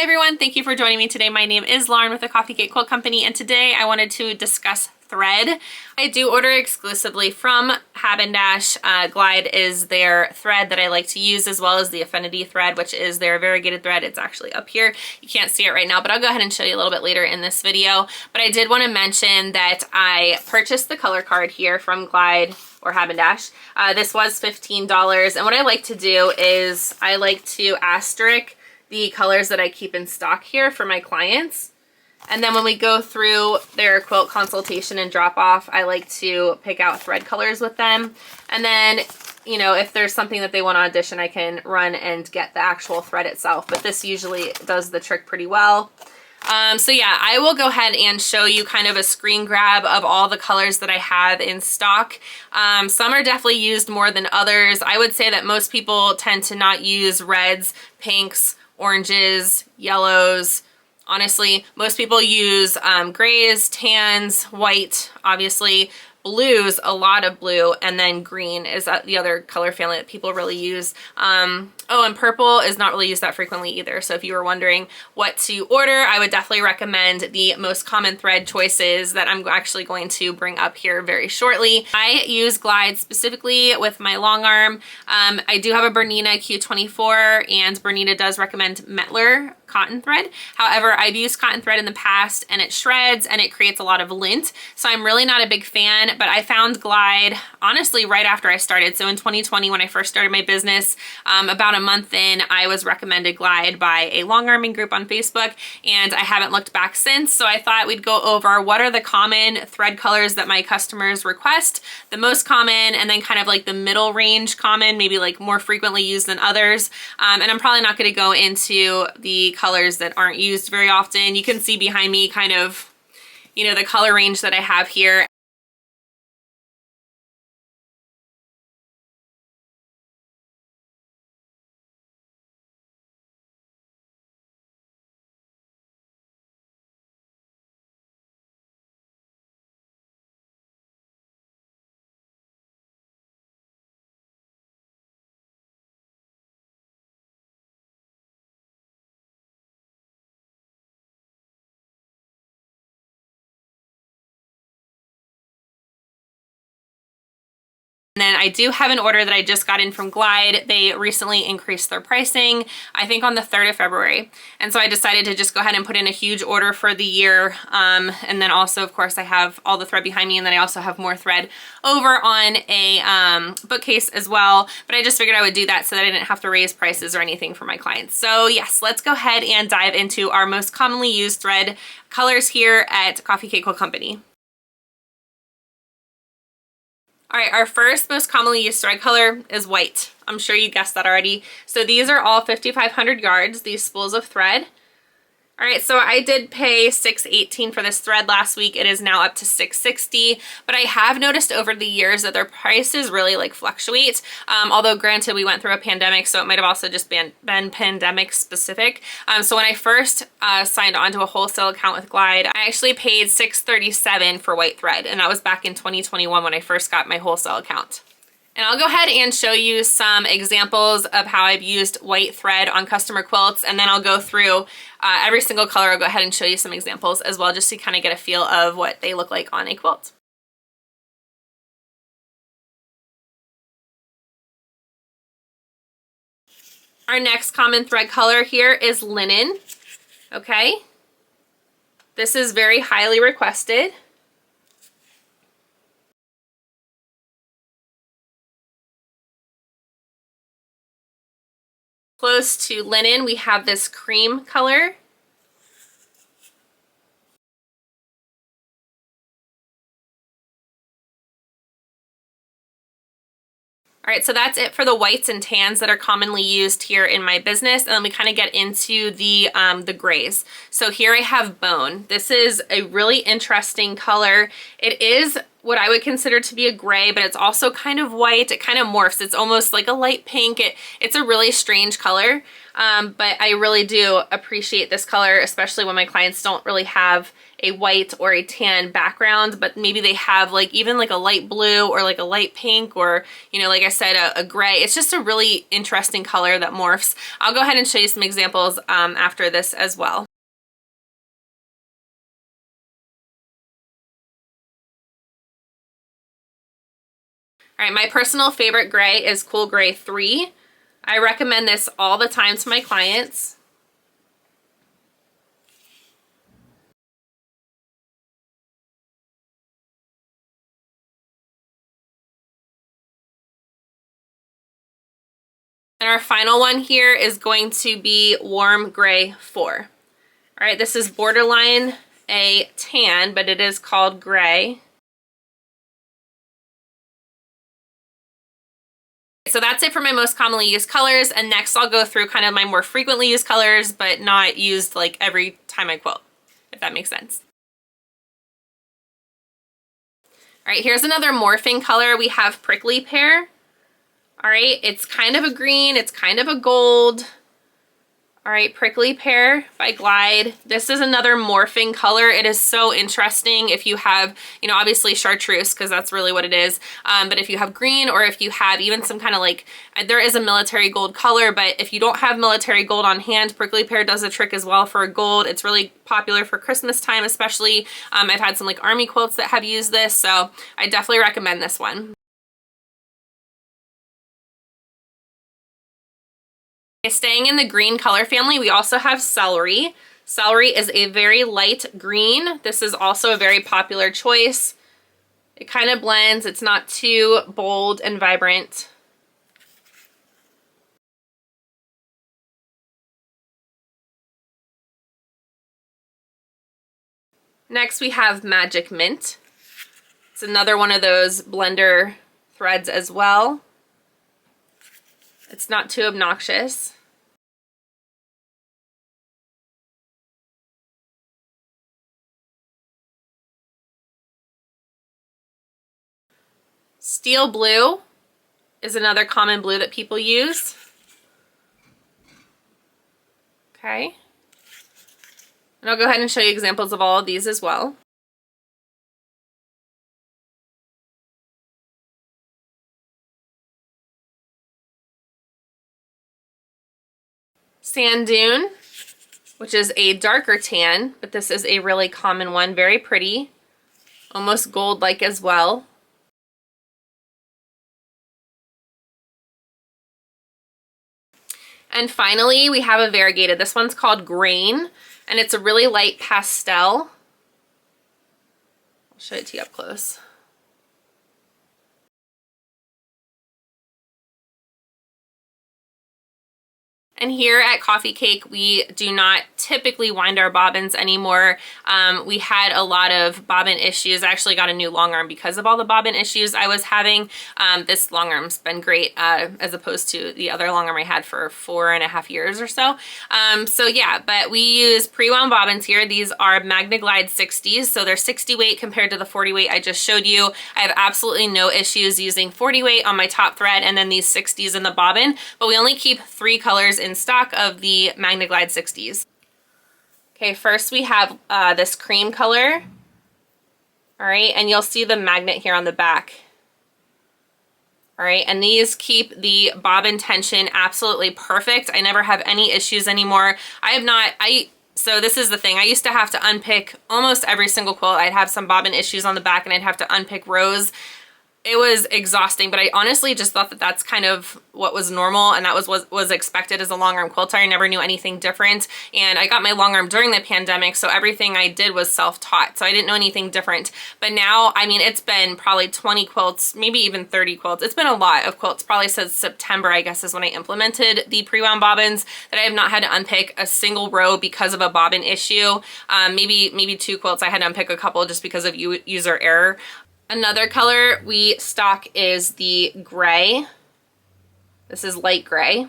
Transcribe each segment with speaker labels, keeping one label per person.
Speaker 1: Hi everyone, thank you for joining me today. My name is Lauren with the Coffee Cake Quilt Company, and today I wanted to discuss thread. I do order exclusively from Hab+Dash. Glide is their thread that I like to use, as well as the Affinity thread, which is their variegated thread. It's actually up here. You can't see it right now, but I'll go ahead and show you a little bit later in this video. But I did want to mention that I purchased the color card here from Glide or Hab+Dash. This was $15, and what I like to do is I like to asterisk the colors that I keep in stock here for my clients. And then when we go through their quilt consultation and drop off, I like to pick out thread colors with them. And then, you know, if there's something that they want to audition, I can run and get the actual thread itself. But this usually does the trick pretty well. So yeah, I will go ahead and show you kind of a screen grab of all the colors that I have in stock. Some are definitely used more than others. I would say that most people tend to not use reds, pinks, oranges, yellows. Honestly, most people use grays, tans, white, obviously, blues, a lot of blue, and then green is the other color family that people really use. Oh, and purple is not really used that frequently either. So if you were wondering what to order, I would definitely recommend the most common thread choices that I'm actually going to bring up here very shortly. I use Glide specifically with my long arm. I do have a Bernina Q24, and Bernina does recommend Metler cotton thread. However, I've used cotton thread in the past and it shreds and it creates a lot of lint. So I'm really not a big fan, but I found Glide honestly right after I started. So in 2020, when I first started my business, about a month in, I was recommended Glide by a long arming group on Facebook, and I haven't looked back since. So I thought we'd go over what are the common thread colors that my customers request, the most common, and then kind of like the middle range common, maybe like more frequently used than others. And I'm probably not going to go into the colors that aren't used very often. You can see behind me kind of, you know, the color range that I have here. And then I do have an order that I just got in from Glide. They recently increased their pricing, I think on the 3rd of February. And so I decided to just go ahead and put in a huge order for the year. And then also, of course, I have all the thread behind me, and then I also have more thread over on a bookcase as well. But I just figured I would do that so that I didn't have to raise prices or anything for my clients. So yes, let's go ahead and dive into our most commonly used thread colors here at Coffee Cake Quilt Company. All right, our first most commonly used thread color is white. I'm sure you guessed that already. So these are all 5,500 yards, these spools of thread. All right, so I did pay $6.18 for this thread last week. It is now up to $6.60, but I have noticed over the years that their prices really like fluctuate. Although granted, we went through a pandemic, so it might have also just been pandemic specific. So when I first signed on to a wholesale account with Glide, I actually paid $6.37 for white thread, and that was back in 2021 when I first got my wholesale account. And I'll go ahead and show you some examples of how I've used white thread on customer quilts, and then I'll go through every single color. I'll go ahead and show you some examples as well, just to kind of get a feel of what they look like on a quilt. Our next common thread color here is linen. Okay, this is very highly requested. Close to linen, we have this cream color. All right, so that's it for the whites and tans that are commonly used here in my business. And then we kind of get into the grays. So here I have bone. This is a really interesting color. It is what I would consider to be a gray, but it's also kind of white. It kind of morphs. It's almost like a light pink. It's a really strange color. but I really do appreciate this color, especially when my clients don't really have a white or a tan background, but maybe they have like even like a light blue or like a light pink, or, you know, like I said, a gray. It's just a really interesting color that morphs. I'll go ahead and show you some examples after this as well. All right, my personal favorite gray is Cool Gray 3. I recommend this all the time to my clients. And our final one here is going to be Warm Gray 4. All right, this is borderline a tan, but it is called gray. So that's it for my most commonly used colors, and next I'll go through kind of my more frequently used colors, but not used like every time I quilt, if that makes sense. All right, here's another morphing color. We have Prickly Pear. All right, it's kind of a green, it's kind of a gold. All right, Prickly Pear by Glide. This is another morphing color. It is so interesting if you have, you know, obviously chartreuse, because that's really what it is. But if you have green, or if you have even some kind of like, there is a military gold color, but if you don't have military gold on hand, Prickly Pear does a trick as well for a gold. It's really popular for Christmas time, especially. I've had some like army quilts that have used this, so I definitely recommend this one. Staying in the green color family, we also have Celery. Celery is a very light green. This is also a very popular choice. It kind of blends. It's not too bold and vibrant. Next we have Magic Mint. It's another one of those blender threads as well. It's not too obnoxious. Steel Blue is another common blue that people use. Okay. And I'll go ahead and show you examples of all of these as well. Sand Dune, which is a darker tan, but this is a really common one, very pretty, almost gold-like as well. And finally, we have a variegated. This one's called Grain, and it's a really light pastel. I'll show it to you up close. And here at Coffee Cake, we do not typically wind our bobbins anymore. We had a lot of bobbin issues. I actually got a new long arm because of all the bobbin issues I was having. This long arm's been great as opposed to the other long arm I had for 4.5 years or so. So yeah, but we use pre-wound bobbins here. These are Magna Glide 60s, so they're 60 weight compared to the 40 weight I just showed you. I have absolutely no issues using 40 weight on my top thread and then these 60s in the bobbin, but we only keep 3 colors in stock of the Magna Glide 60s. Okay, first we have this cream color. All right, and you'll see the magnet here on the back. All right, and these keep the bobbin tension absolutely perfect. I never have any issues anymore. So this is the thing. I used to have to unpick almost every single quilt. I'd have some bobbin issues on the back and I'd have to unpick rows. It was exhausting, but I honestly just thought that that's kind of what was normal and that was expected as a long arm quilter. I never knew anything different, and I got my long arm during the pandemic, so everything I did was self-taught, so I didn't know anything different. But now, I mean, it's been probably 20 quilts, maybe even 30 quilts. It's been a lot of quilts, probably since September, I guess, is when I implemented the pre-wound bobbins, that I have not had to unpick a single row because of a bobbin issue. Maybe 2 quilts I had to unpick a couple just because of user error. Another color we stock is the gray. This is light gray.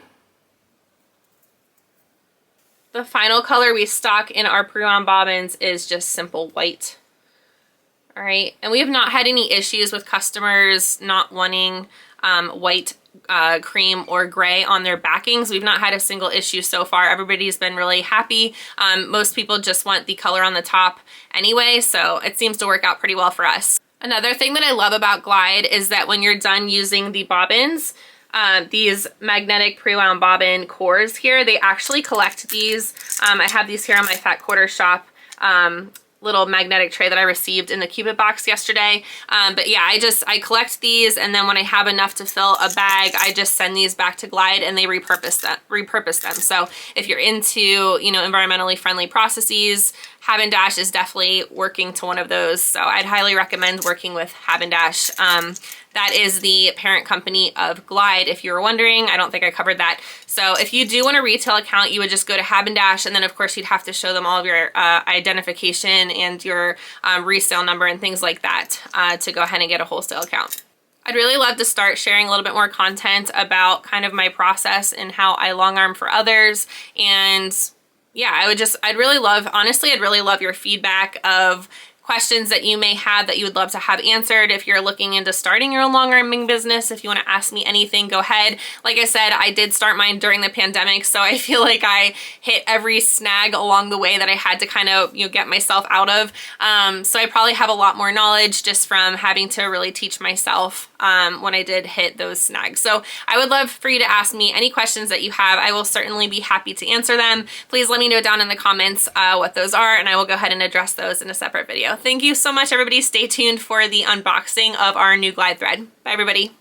Speaker 1: The final color we stock in our pre-wound bobbins is just simple white. All right, and we have not had any issues with customers not wanting white, cream or gray on their backings. We've not had a single issue so far. Everybody's been really happy. Most people just want the color on the top anyway, so it seems to work out pretty well for us. Another thing that I love about Glide is that when you're done using the bobbins, these magnetic pre-wound bobbin cores here, they actually collect these. I have these here on my Fat Quarter Shop little magnetic tray that I received in the Cupid box yesterday. But yeah, I collect these, and then when I have enough to fill a bag, I just send these back to Glide and they repurpose them. So if you're into, you know, environmentally friendly processes, Hab+Dash is definitely working to one of those. So I'd highly recommend working with Hab+Dash. That is the parent company of Glide, if you were wondering. I don't think I covered that. So if you do want a retail account, you would just go to Hab+Dash, and then of course you'd have to show them all of your identification and your resale number and things like that to go ahead and get a wholesale account. I'd really love to start sharing a little bit more content about kind of my process and how I long arm for others. And yeah, I'd really love your feedback of questions that you may have that you would love to have answered. If you're looking into starting your own long arming business, if you want to ask me anything, go ahead. Like I said, I did start mine during the pandemic, so I feel like I hit every snag along the way that I had to kind of, you know, get myself out of. So I probably have a lot more knowledge just from having to really teach myself when I did hit those snags. So I would love for you to ask me any questions that you have. I will certainly be happy to answer them. Please let me know down in the comments what those are, and I will go ahead and address those in a separate video. Thank you so much, everybody. Stay tuned for the unboxing of our new Glide thread. Bye, everybody.